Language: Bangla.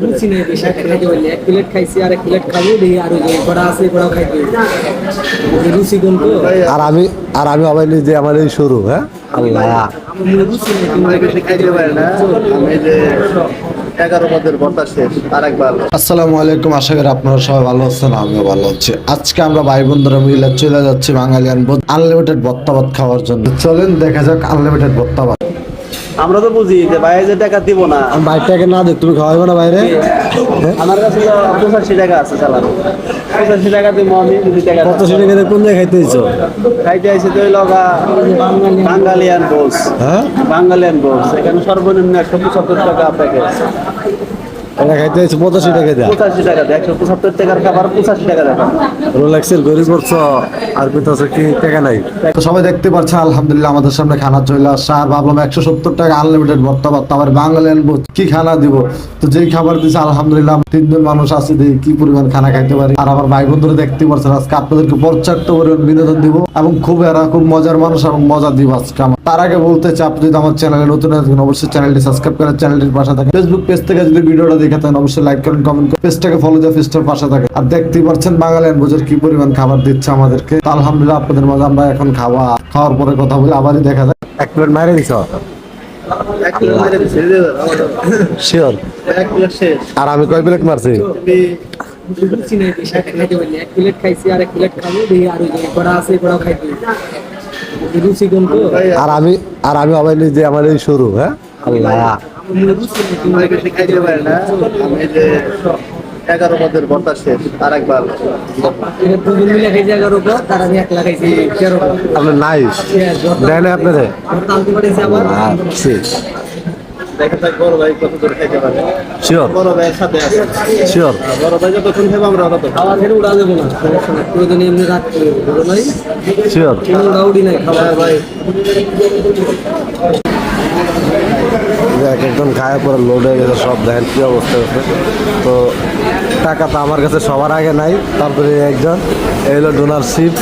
বুঝছি না বেশি খাইতে পারলে এক প্লেট খাইছি আর এক প্লেট খাবো দেখি আর ওই কড়া আছে কড়াও খাইতে রুচি কোন তো আর আমি আবার নিজে আমার এই শুরু হ্যাঁ আল্লাহ আমার রুচি নেই তুমি বেশি খাইতে পারে না আমি যে 11 পদের ভর্তা শেষ আরেকবার। আসসালামু আলাইকুম, আশা করি আপনারা সবাই ভালো আছেন, আমিও ভালো আছি। আজকে আমরা ভাই বন্ধুরা মিলে চলে যাচ্ছি বাঙালিয়ান আনলিমিটেড ভর্তা ভাত খাওয়ার জন্য। চলেন দেখা যাক আনলিমিটেড ভর্তা ভাত। আমরা তো বুঝি যে ভাই যে টাকা দিব না, বাইরটাকে না দেখ তুমি খাওয়াইবো না বাইরে। আমার কাছে তো 85 টাকা আছে চালানো, 85 টাকা দিব আমি 2 টাকা কত সিটে গেলে কোন জায়গায় খাইতে দিছো? খাইতে আইছে তো লগা বাঙালিয়ান বোস। হ্যাঁ বাঙালিয়ান বোস এখানে সর্বনিম্ন 175 টাকা প্যাকেজ। এটা খাইতে দিছো 85 টাকা দেয়া। 85 টাকা দেয়, 175 টাকার খাবার 85 টাকা দেয়। রোলেক্সের গরিব করছো আর কইতাছো কি টাকা নাই। তো সবাই দেখতে পাচ্ছে আলহামদুলিল্লাহ আমাদের সামনে খানা চলে আসছে। আর ভাবলাম 170 টাকা আনলিমিটেড ভর্তা ভাত, আবার বাঙালিয়ান বোস কি খানা দিব। তো যেই খাবার দিছে আলহামদুলিল্লাহ 3 জন মানুষ আছে, দেখি কি পরিমাণ খানা খাইতে পারি। আর আমার ভাই বন্ধুরা দেখতে পাচ্ছেন আজকে আপনাদেরকে পর্যাপ্ত পরিমাণ বিনোদন দিব এবং খুব মজার মানুষ এবং মজা দিব আজকে। তার আগে বলতে চাই, আপনি যদি আমার চ্যানেলে নতুন আছেন অবশ্যই চ্যানেলটি সাবস্ক্রাইব করে চ্যানেলটির পাশে থাকেন। ফেসবুক পেজ থেকে যদি ভিডিওটা দেখে থাকেন অবশ্যই লাইক করেন, কমেন্ট করেন, পেজটাকে ফলো দিয়ে পেজটার পাশে থাকেন। আর দেখতেই পাচ্ছেন বাঙালিয়ান বোঝের কি পরিমাণ খাবার দিচ্ছে আমাদেরকে। তো আলহামদুলিল্লাহ আপনাদের মাঝে আমরা এখন খাওয়ার পরে কথা বলে আবারই দেখা যায়। এক প্লেট মাইরে দিছ এক প্লেট মেরে দিছে শিওর। এক প্লেট শেষ। আর আমি কয় প্লেট মারছি? রুচি নেই বেশি খাইতে পারলে এক প্লেট খাইছি আর এক প্লেট খাবো দেখি আর ওই কড়া আছে কড়াও খাইতে রুচি কোন তো আর আমি আবার নিজে আমার এই শুরু হ্যাঁ আল্লাহ আমার রুচি নেই তুমি বেশি খাইতে পারে না আমি যে 11 পদের ভর্তা শেষ আরেকবার। দুজন মিলে খাইছি 11 পর, তার আমি একলা খাইছি 13 পর। আপনার নাইস দেয় না আপনাদের আনতে পারিছি আবার দেখা যাক বড় ভাই কত দূর খাইতে পারে। শিওর বড় ভাইয়ের সাথে আছে, শিওর। বড় ভাই যতক্ষণ খাবো আমরা ততক্ষণ। খাওয়া খেলে উড়া যাবো না, সমস্যা নাই। প্রয়োজনে এমনি রাখতে বলো নাই শিওর কোনো উড়া উড়ি নাই খাওয়া ভাই একদম খাওয়ার পরে লোড হয়ে গেছে সব, দেখেন কি অবস্থা হচ্ছে। তো টাকা তো আমার কাছে সবার আগে নাই, তারপরে একজন এই হলো ডোনারশিপ